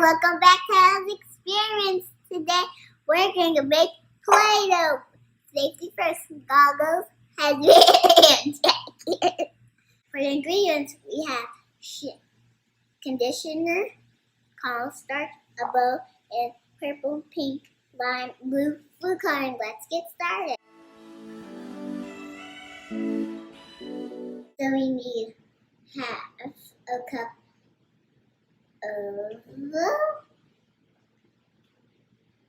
welcome back to Elle's Experiments. Today we're going to make Play-Doh. Safety first, goggles, headband, and jacket. For the ingredients, we have conditioner, caramel starch, a bowl, and purple, pink, lime, blue food coloring. Let's get started. So we need half a cup of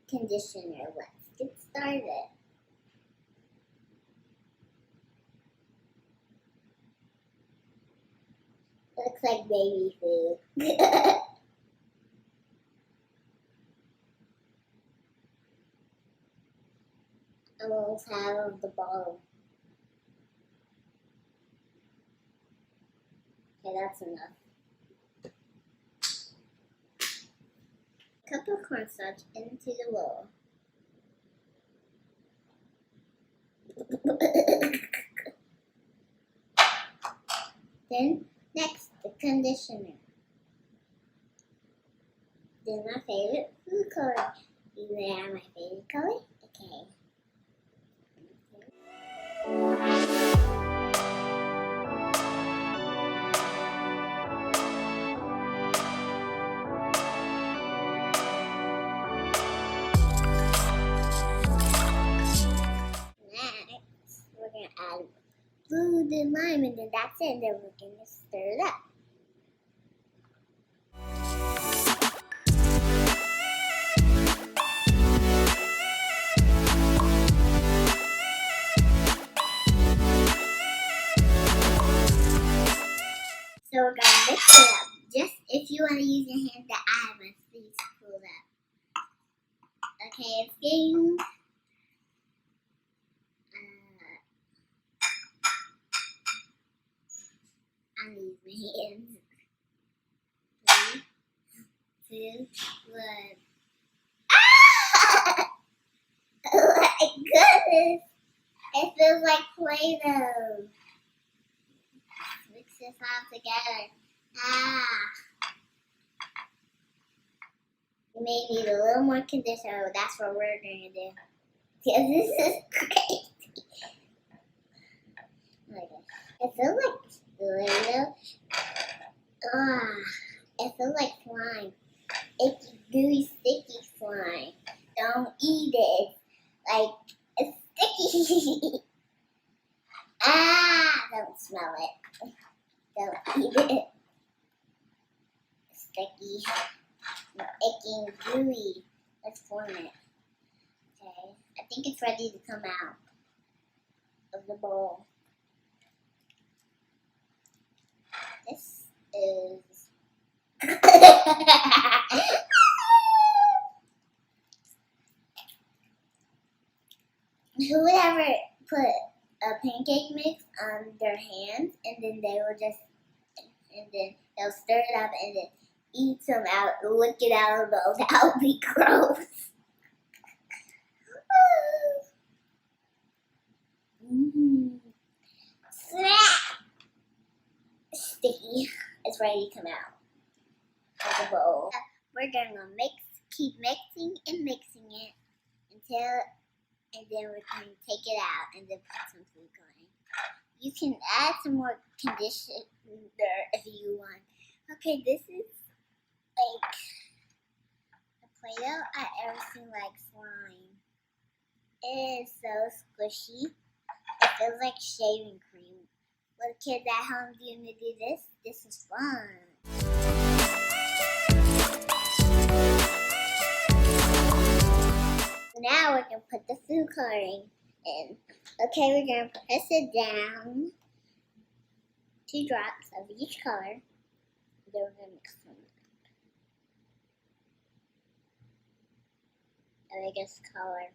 conditioner. Let's get started. Looks like baby food. Almost half of the bottle. Okay, that's enough. Cup of cornstarch into the bowl. Then next, the conditioner. Then my favorite food color. You have my favorite color? Okay. Next, we're going to add food and lime, and then that's it. And then we're going to stir it up. So we're going to mix it up. Just if you want to use your hand to add my sleeves pulled up. Okay, it's getting I'm going to use my hands. 3, 2, 1. Ah! Oh my goodness! It feels like Play-Doh. Mix this all together. You may need a little more conditioner. That's what we're going to do. Because this is crazy. It feels like Play-Doh. It feels like slime. Icky, gooey, sticky slime. Don't eat it. Like, it's sticky. Don't smell it. Don't eat it. Sticky. Icky and gooey. Let's form it. Okay. I think it's ready to come out of the bowl. This is who would ever put a pancake mix on their hands and then they'll stir it up and then eat some out, lick it out of the bowl. That would be gross. Sticky. It's ready to come out of the bowl. We're gonna keep mixing and mixing it and then we're going to take it out and then put some food coloring. You can add some more conditioner if you want. Okay, this is like a Play-Doh I ever seen like slime. It is so squishy. It feels like shaving cream. Little kids at home, do you want to do this? This is fun. Now we're going to put the food coloring in. Okay, we're going to press it down. 2 drops of each color. Then we're going to mix them up. The biggest color.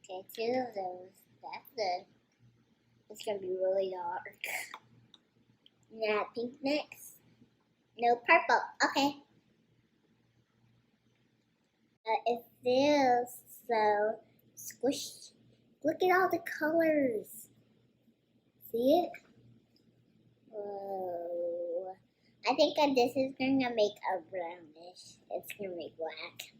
Okay, 2 of those. That's good. It's going to be really dark. Now pink next. No purple. Okay. It feels so squished. Look at all the colors. See it? Whoa. I think that this is gonna make a brownish. It's gonna make black.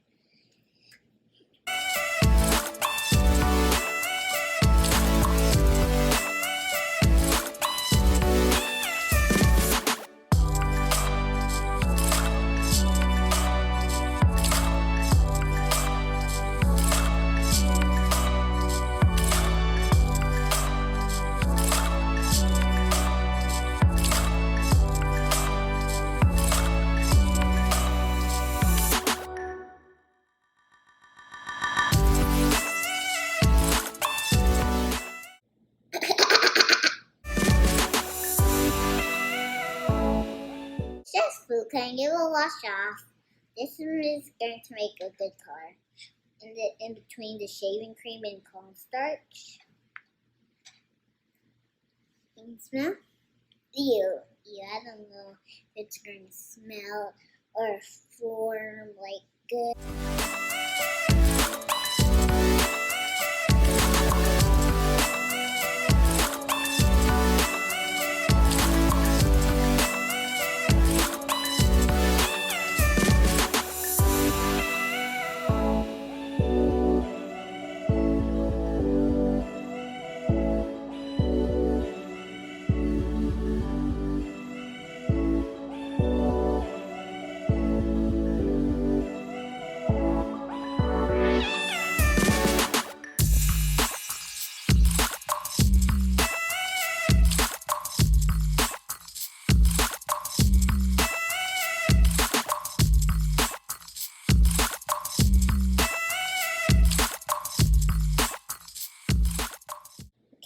Just food coloring, it will wash off. This one is going to make a good color. In between the shaving cream and cornstarch. Can you smell? Ew. I don't know if it's going to smell or form like good.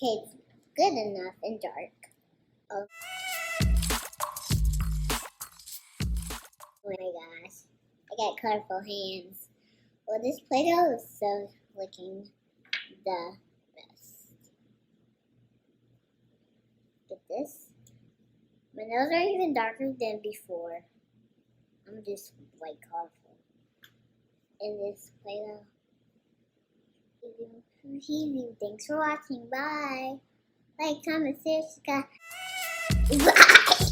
Okay, it's good enough and dark. Oh my gosh, I got colorful hands. Well, this Play-Doh is so looking the best. Get this. My nails are even darker than before. I'm just like colorful. And this Play-Doh. Thanks for watching. Bye. Like, comment, share, subscribe. Bye.